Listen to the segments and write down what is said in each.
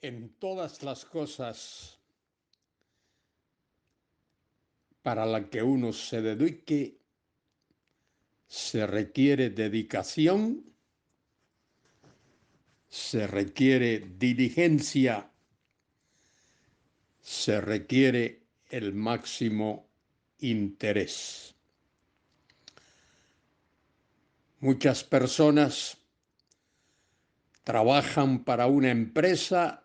En todas las cosas para las que uno se dedique, se requiere dedicación, se requiere diligencia, se requiere el máximo interés. Muchas personas trabajan para una empresa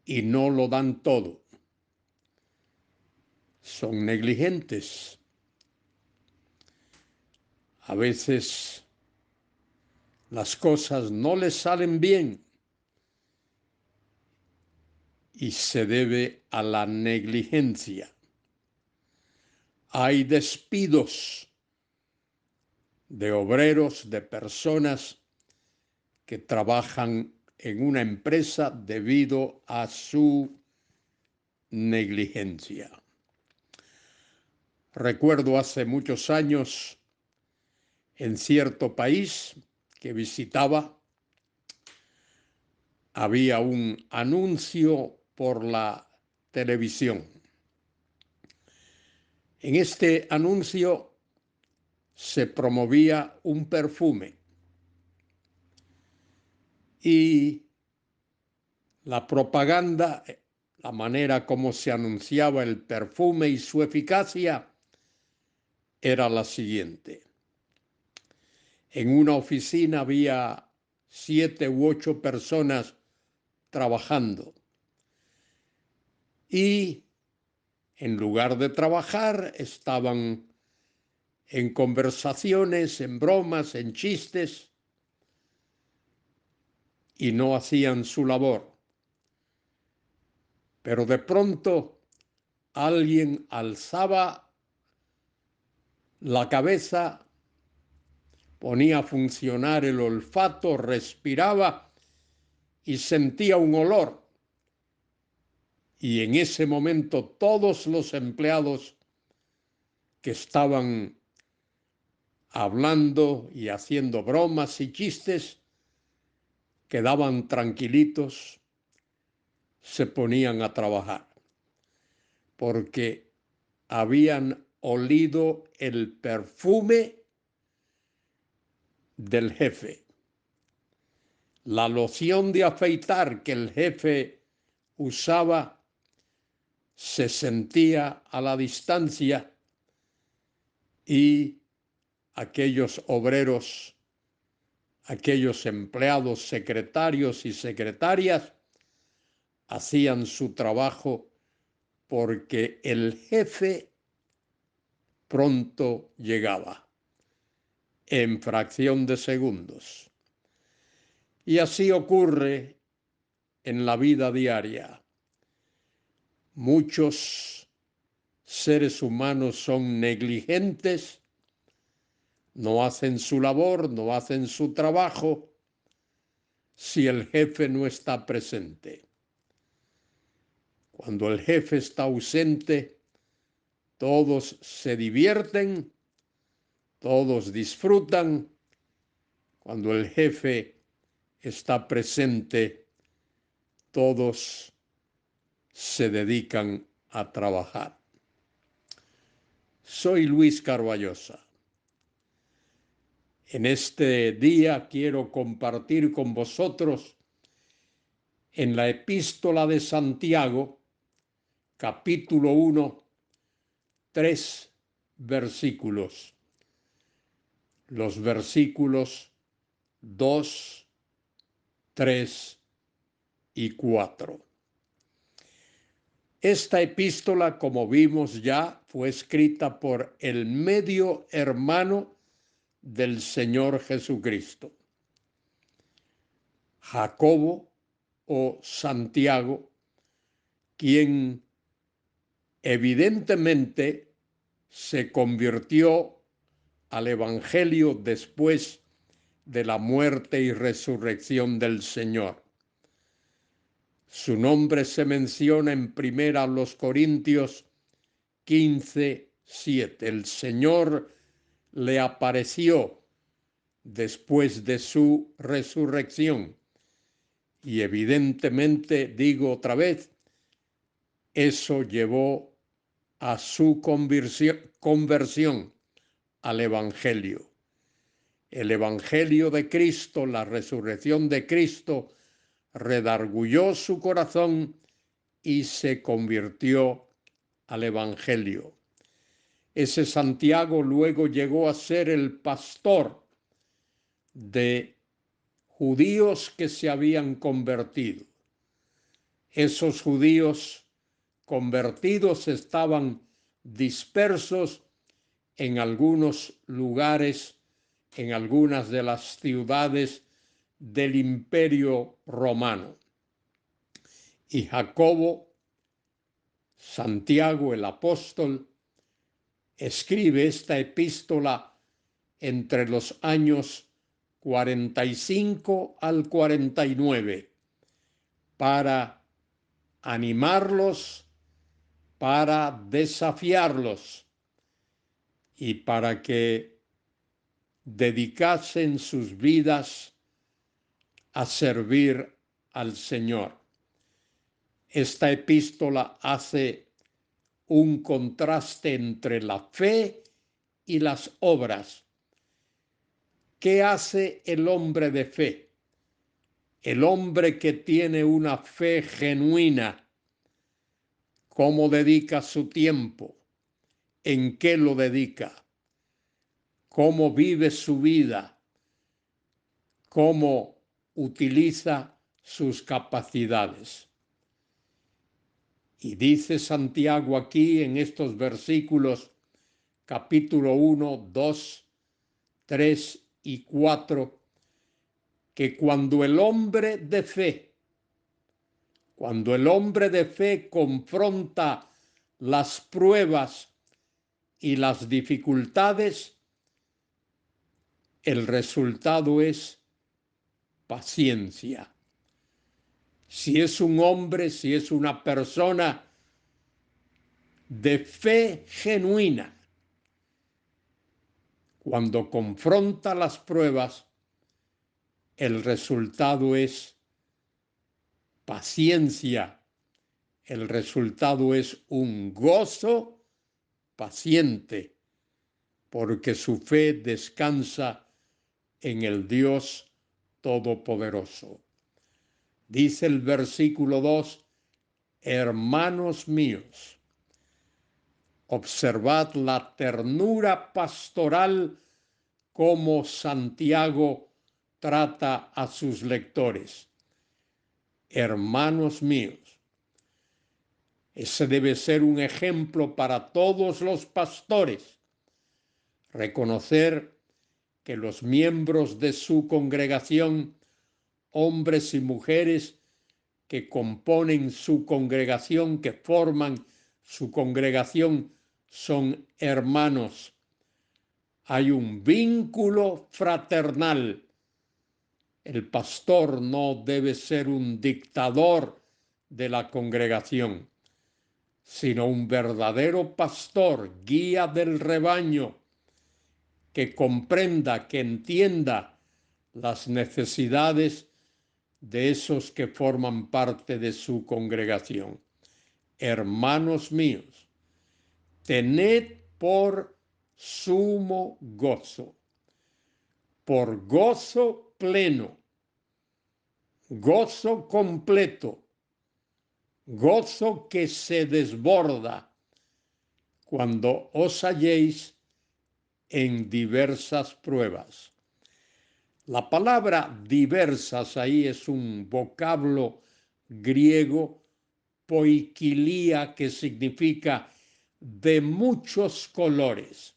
y no lo dan todo. Son negligentes. A veces las cosas no les salen bien y se debe a la negligencia. Hay despidos de obreros, de personas que trabajan en una empresa debido a su negligencia. Recuerdo hace muchos años en cierto país que visitaba, había un anuncio por la televisión. En este anuncio se promovía un perfume y la propaganda, la manera como se anunciaba el perfume y su eficacia era la siguiente. En una oficina había 7 u 8 personas trabajando y en lugar de trabajar estaban en conversaciones, en bromas, en chistes y no hacían su labor. Pero de pronto alguien alzaba la cabeza, ponía a funcionar el olfato, respiraba y sentía un olor. Y en ese momento todos los empleados que estaban hablando y haciendo bromas y chistes quedaban tranquilitos, se ponían a trabajar, porque habían olido el perfume del jefe. La loción de afeitar que el jefe usaba se sentía a la distancia y aquellos obreros, aquellos empleados, secretarios y secretarias hacían su trabajo porque el jefe pronto llegaba, en fracción de segundos. Y así ocurre en la vida diaria. Muchos seres humanos son negligentes, no hacen su labor, no hacen su trabajo si el jefe no está presente. Cuando el jefe está ausente, todos se divierten, todos disfrutan. Cuando el jefe está presente, todos se dedican a trabajar. Soy Luis Carballosa. En este día quiero compartir con vosotros en la Epístola de Santiago, capítulo 1, 3 versículos. Los versículos 2, 3 y 4. Esta epístola, como vimos ya, fue escrita por el medio hermano del Señor Jesucristo, Jacobo o Santiago, quien evidentemente se convirtió al Evangelio después de la muerte y resurrección del Señor. Su nombre se menciona en 1 Corintios 15:7. El Señor le apareció después de su resurrección Y evidentemente, digo otra vez, eso llevó a su conversión al Evangelio. El Evangelio de Cristo, la resurrección de Cristo, redarguyó su corazón y se convirtió al Evangelio. Ese Santiago luego llegó a ser el pastor de judíos que se habían convertido. Esos judíos convertidos estaban dispersos en algunos lugares, en algunas de las ciudades del Imperio Romano. Y Jacobo, Santiago el apóstol, escribe esta epístola entre los años 45 al 49 para animarlos, para desafiarlos y para que dedicasen sus vidas a servir al Señor. Esta epístola hace un contraste entre la fe y las obras. ¿Qué hace el hombre de fe? El hombre que tiene una fe genuina. ¿Cómo dedica su tiempo? ¿En qué lo dedica? ¿Cómo vive su vida? ¿Cómo utiliza sus capacidades? Y dice Santiago aquí en estos versículos, capítulo 1, 2, 3 y 4, que cuando el hombre de fe confronta las pruebas y las dificultades, el resultado es paciencia. Si es un hombre, si es una persona de fe genuina, cuando confronta las pruebas, el resultado es paciencia. El resultado es un gozo paciente, porque su fe descansa en el Dios Todopoderoso. Dice el versículo 2, hermanos míos, observad la ternura pastoral como Santiago trata a sus lectores. Hermanos míos, ese debe ser un ejemplo para todos los pastores. Reconocer que los miembros de su congregación, hombres y mujeres que componen su congregación, que forman su congregación, son hermanos. Hay un vínculo fraternal. El pastor no debe ser un dictador de la congregación, sino un verdadero pastor, guía del rebaño, que comprenda, que entienda las necesidades de esos que forman parte de su congregación. Hermanos míos, tened por sumo gozo, por gozo pleno, gozo completo, gozo que se desborda cuando os halléis en diversas pruebas. La palabra diversas ahí es un vocablo griego, poikilia, que significa de muchos colores.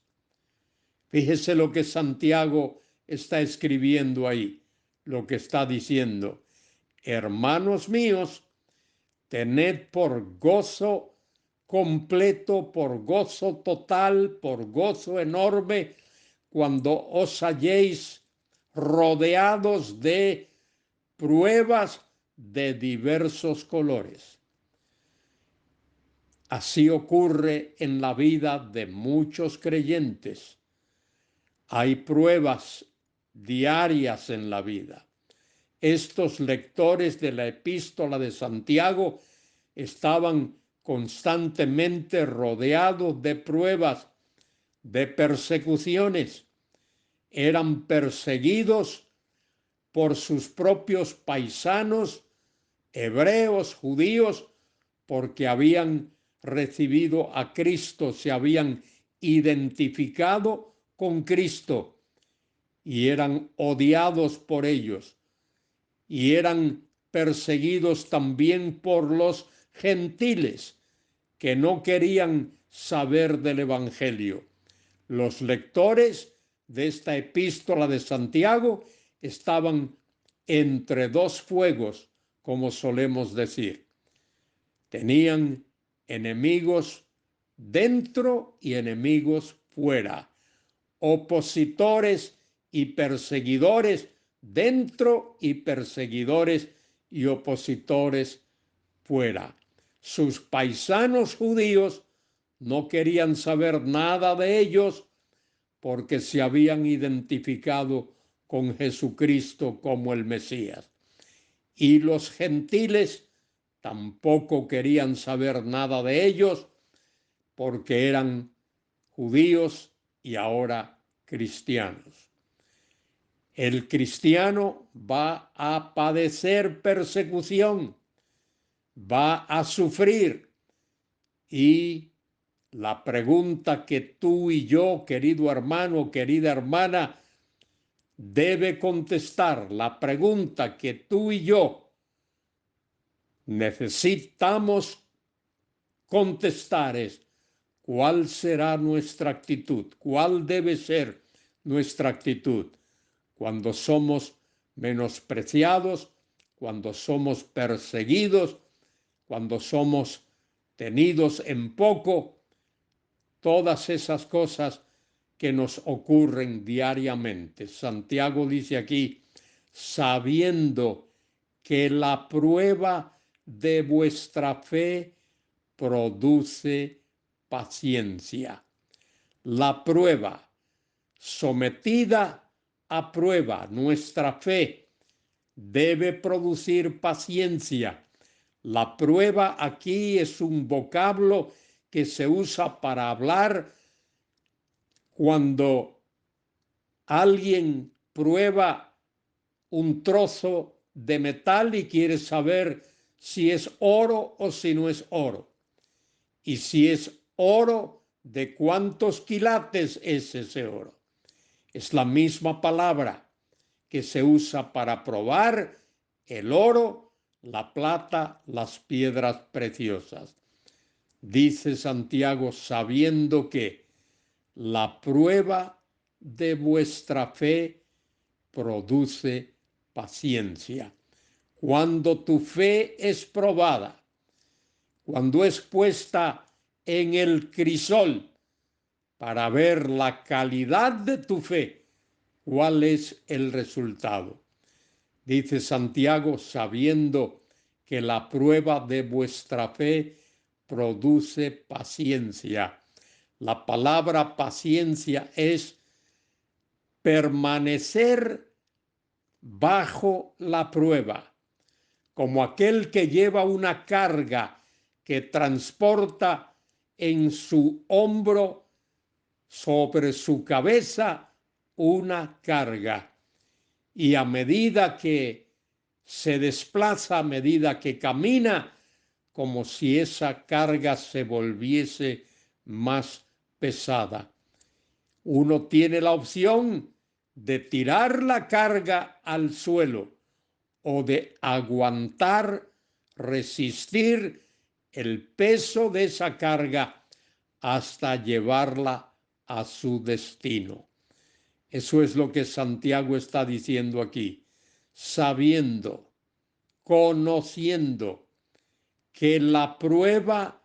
Fíjese lo que Santiago está escribiendo ahí, lo que está diciendo. Hermanos míos, tened por gozo completo, por gozo total, por gozo enorme, cuando os halléis rodeados de pruebas de diversos colores. Así ocurre en la vida de muchos creyentes. Hay pruebas diarias en la vida. Estos lectores de la epístola de Santiago estaban constantemente rodeados de pruebas, de persecuciones. Eran perseguidos por sus propios paisanos, hebreos, judíos, porque habían recibido a Cristo, se habían identificado con Cristo y eran odiados por ellos y eran perseguidos también por los gentiles que no querían saber del Evangelio. Los lectores de esta epístola de Santiago estaban entre dos fuegos, como solemos decir. Tenían enemigos dentro y enemigos fuera, opositores y perseguidores dentro y perseguidores y opositores fuera. Sus paisanos judíos no querían saber nada de ellos porque se habían identificado con Jesucristo como el Mesías. Y los gentiles tampoco querían saber nada de ellos porque eran judíos y ahora cristianos. El cristiano va a padecer persecución, va a sufrir, y la pregunta que tú y yo, querido hermano, querida hermana, debe contestar, la pregunta que tú y yo necesitamos contestar es: ¿cuál será nuestra actitud? ¿Cuál debe ser nuestra actitud cuando somos menospreciados, cuando somos perseguidos, cuando somos tenidos en poco? Todas esas cosas que nos ocurren diariamente. Santiago dice aquí: sabiendo que la prueba de vuestra fe produce paciencia. La prueba, sometida a prueba, nuestra fe debe producir paciencia. La prueba aquí es un vocablo que se usa para hablar cuando alguien prueba un trozo de metal y quiere saber si es oro o si no es oro. Y si es oro, ¿de cuántos quilates es ese oro? Es la misma palabra que se usa para probar el oro, la plata, las piedras preciosas. Dice Santiago: sabiendo que la prueba de vuestra fe produce paciencia. Cuando tu fe es probada, cuando es puesta en el crisol para ver la calidad de tu fe, ¿cuál es el resultado? Dice Santiago: sabiendo que la prueba de vuestra fe produce paciencia. La palabra paciencia es permanecer bajo la prueba, como aquel que lleva una carga que transporta en su hombro, sobre su cabeza, una carga. Y a medida que se desplaza, a medida que camina, como si esa carga se volviese más pesada. Uno tiene la opción de tirar la carga al suelo o de aguantar, resistir el peso de esa carga hasta llevarla a su destino. Eso es lo que Santiago está diciendo aquí: sabiendo, conociendo que la prueba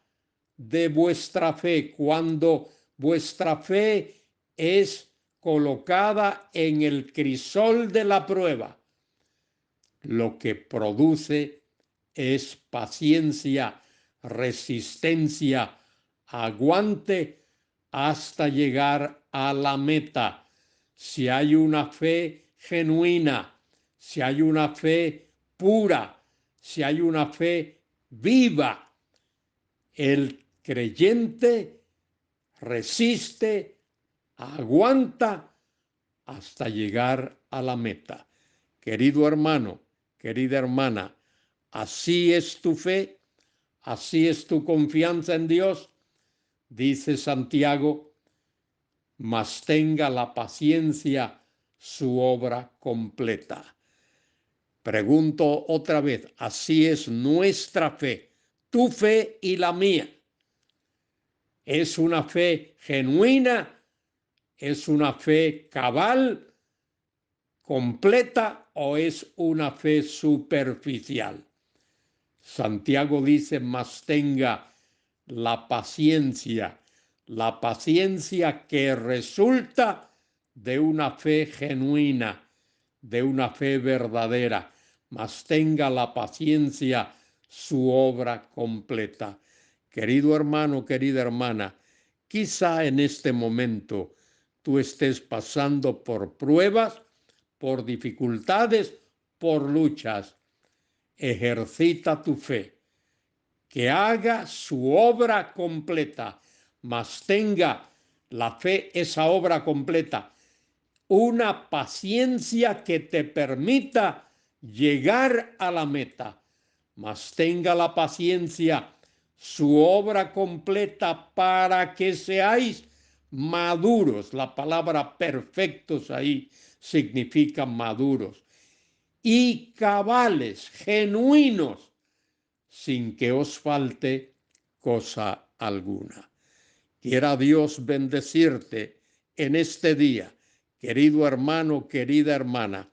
de vuestra fe, cuando vuestra fe es colocada en el crisol de la prueba, lo que produce es paciencia, resistencia, aguante hasta llegar a la meta. Si hay una fe genuina, si hay una fe pura, si hay una fe viva, el creyente resiste, aguanta hasta llegar a la meta. Querido hermano, querida hermana, así es tu fe, así es tu confianza en Dios. Dice Santiago, mas tenga la paciencia su obra completa. Pregunto otra vez, así es nuestra fe, tu fe y la mía. ¿Es una fe genuina? ¿Es una fe cabal, completa o es una fe superficial? Santiago dice, mas tenga la paciencia que resulta de una fe genuina, de una fe verdadera, mas tenga la paciencia su obra completa. Querido hermano, querida hermana, quizá en este momento tú estés pasando por pruebas, por dificultades, por luchas. Ejercita tu fe, que haga su obra completa, mas tenga la fe, esa obra completa, una paciencia que te permita llegar a la meta, mas tenga la paciencia, su obra completa para que seáis maduros. La palabra perfectos ahí significa maduros y cabales, genuinos, sin que os falte cosa alguna. Quiera Dios bendecirte en este día, querido hermano, querida hermana,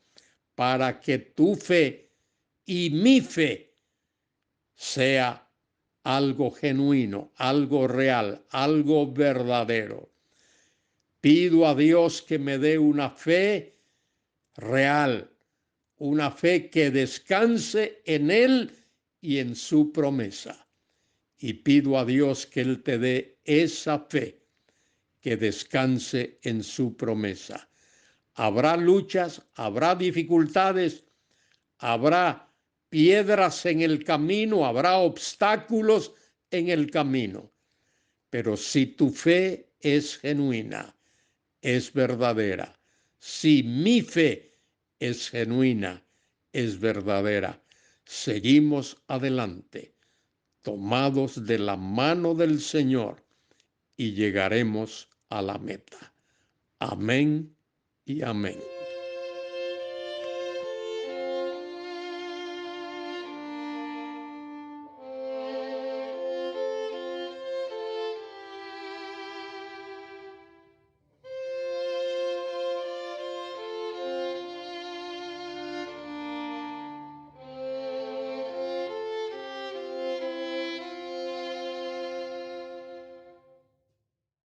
para que tu fe y mi fe sea algo genuino, algo real, algo verdadero. Pido a Dios que me dé una fe real, una fe que descanse en Él y en su promesa. Y pido a Dios que Él te dé esa fe que descanse en su promesa. Habrá luchas, habrá dificultades, habrá piedras en el camino, habrá obstáculos en el camino. Pero si tu fe es genuina, es verdadera, si mi fe es genuina, es verdadera, seguimos adelante, tomados de la mano del Señor, y llegaremos a la meta. Amén y amén.